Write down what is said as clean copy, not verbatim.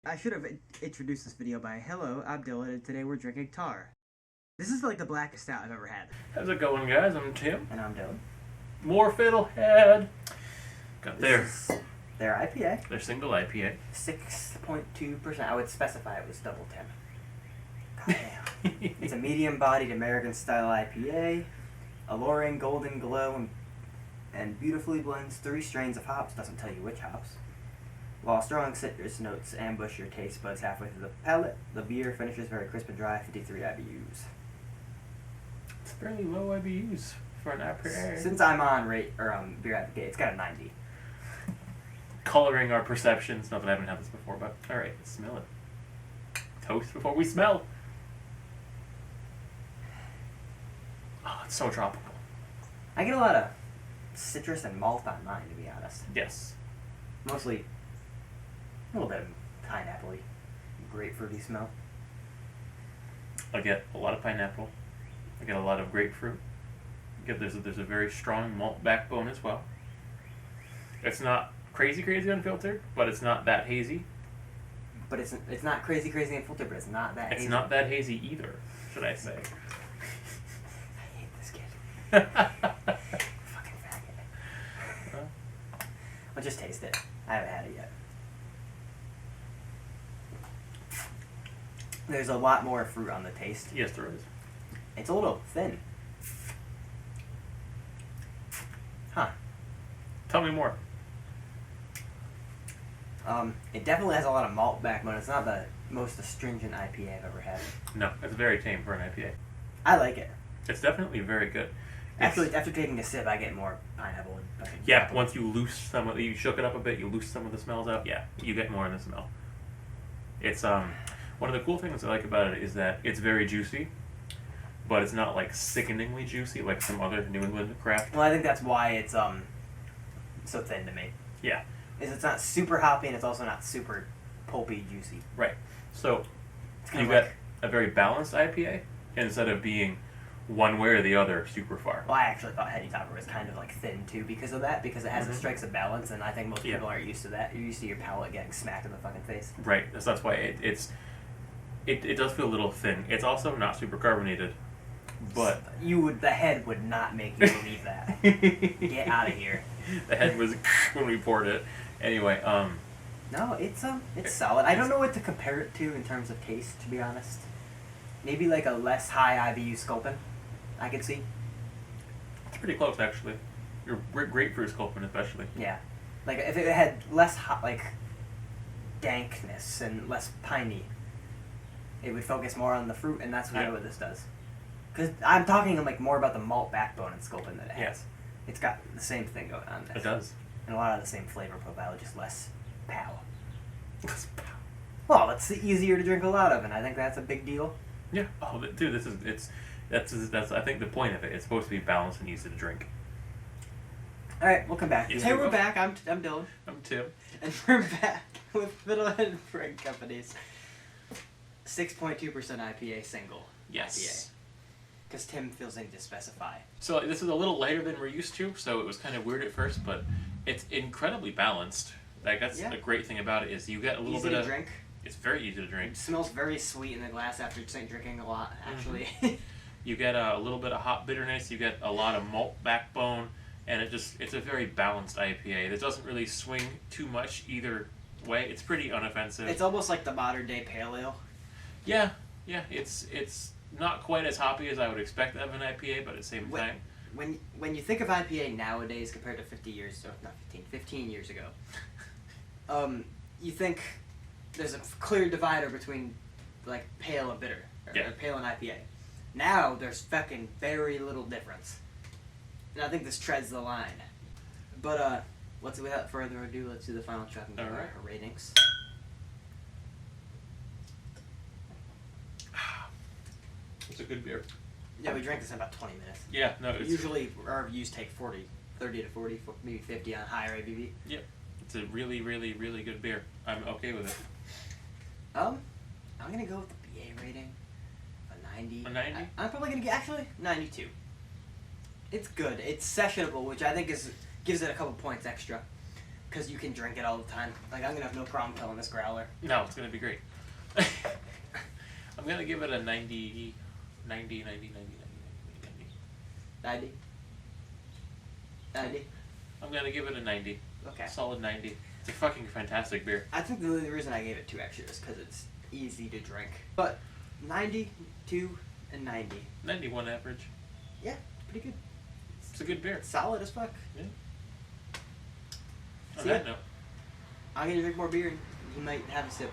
I should have introduced this video by hello, I'm Dylan, and today we're drinking tar. This is like the blackest stout I've ever had. How's it going, guys? I'm Tim. And I'm Dylan. More Fiddlehead. Got Their IPA. their single IPA. 6.2%. I would specify it was double 10. God damn. It's a medium-bodied American-style IPA. Alluring golden glow and beautifully blends 3 strains of hops. Doesn't tell you which hops. While strong citrus notes ambush your taste buds halfway through the palate, the beer finishes very crisp and dry, 53 IBUs. It's fairly low IBUs for an IPA. Since I'm on Beer Advocate, it's got a 90. Coloring our perceptions. Not that I haven't had this before, but alright, let's smell it. Toast before we smell. Oh, it's so tropical. I get a lot of citrus and malt on mine, to be honest. Yes. Mostly a little bit of pineapple-y, grapefruity smell. I get a lot of pineapple. I get a lot of grapefruit. There's a very strong malt backbone as well. It's not crazy unfiltered, but it's not that hazy. But it's not crazy unfiltered, but it's not that hazy. It's not that hazy either, should I say. I hate this kid. Fucking faggot. I'll just taste it. I haven't had it yet. There's a lot more fruit on the taste. Yes, there is. It's a little thin. Huh. Tell me more. It definitely has a lot of malt backbone. It's not the most astringent IPA I've ever had. No, it's very tame for an IPA. I like it. It's definitely very good. Actually, after taking a sip, I get more pineapple and fucking Yeah, apple. once you you shook it up a bit, you loose some of the smells out. Yeah, you get more in the smell. It's one of the cool things I like about it is that it's very juicy, but it's not like sickeningly juicy like some other New England craft. Well, I think that's why it's so thin to me. Yeah. It's not super hoppy and it's also not super pulpy juicy. Right. So It's you kind of get like, a very balanced IPA instead of being one way or the other super far. well, I actually thought Heady Topper was kind of like thin too because of that, because it has Mhm. it strikes a balance, and I think most Yeah. people aren't used to that. You're used to your palate getting smacked in the fucking face. Right. So that's why it does feel a little thin. It's also not super carbonated, but The head would not make you believe that. Get out of here. The head was when we poured it. Anyway, No, it's solid. I don't know what to compare it to in terms of taste, to be honest. Maybe like a less high IBU Sculpin, I could see. it's pretty close actually. Your grapefruit sculpin especially. Yeah, like if it had less hot, like dankness and less piney, it would focus more on the fruit, and that's really Yeah. what this does. Because I'm talking like more about the malt backbone and Sculpin that it has. Yes. It's got the same thing going on there. It does. And a lot of the same flavor profile, just less pow. Well, it's easier to drink a lot of, and I think that's a big deal. Yeah. Oh, dude, that's I think the point of it. It's supposed to be balanced and easy to drink. All right, we'll come back to Yes, it. Hey, we're back. I'm Dylan. I'm Tim. And we're back with Fiddlehead Brewing Company's 6.2% IPA single. Yes. Because Tim feels the need to specify. So this is a little lighter than we're used to, so it was kind of weird at first, but it's incredibly balanced. Like that's Yeah. the great thing about it is you get a little Easy bit to of. drink. It's very easy to drink. It smells very sweet in the glass after drinking a lot, actually. You get a little bit of hop bitterness. You get a lot of malt backbone, and it's a very balanced IPA. It doesn't really swing too much either way. It's pretty unoffensive. It's almost like the modern day pale ale. Yeah. It's not quite as hoppy as I would expect of an IPA, but at the same time, When you think of IPA nowadays compared to 15 years ago, you think there's a clear divider between like pale and bitter, or pale and IPA. Now there's fucking very little difference, and I think this treads the line. But without further ado, let's do the final check and give All right. our ratings. it's a good beer. Yeah, we drank this in about 20 minutes. Yeah, no, it's Usually our reviews take 30 to 40, maybe 50 on higher ABV. it's a really, really, really good beer. I'm okay with it. I'm gonna go with the BA rating, a 90. A 90? I'm probably gonna get actually 92. It's good. It's sessionable, which I think gives it a couple points extra. because you can drink it all the time. Like, I'm gonna have no problem filling this growler. No, it's gonna be great. I'm gonna give it a 90. 90? 90? I'm gonna give it a 90. Okay. Solid 90. It's a fucking fantastic beer. I think the only reason I gave it 2 extra is because it's easy to drink. But 92 and 90. 91 average. Yeah, pretty good. It's a good beer. It's solid as fuck. Yeah. On See that ya. note. I'm gonna drink more beer and you might have a sip.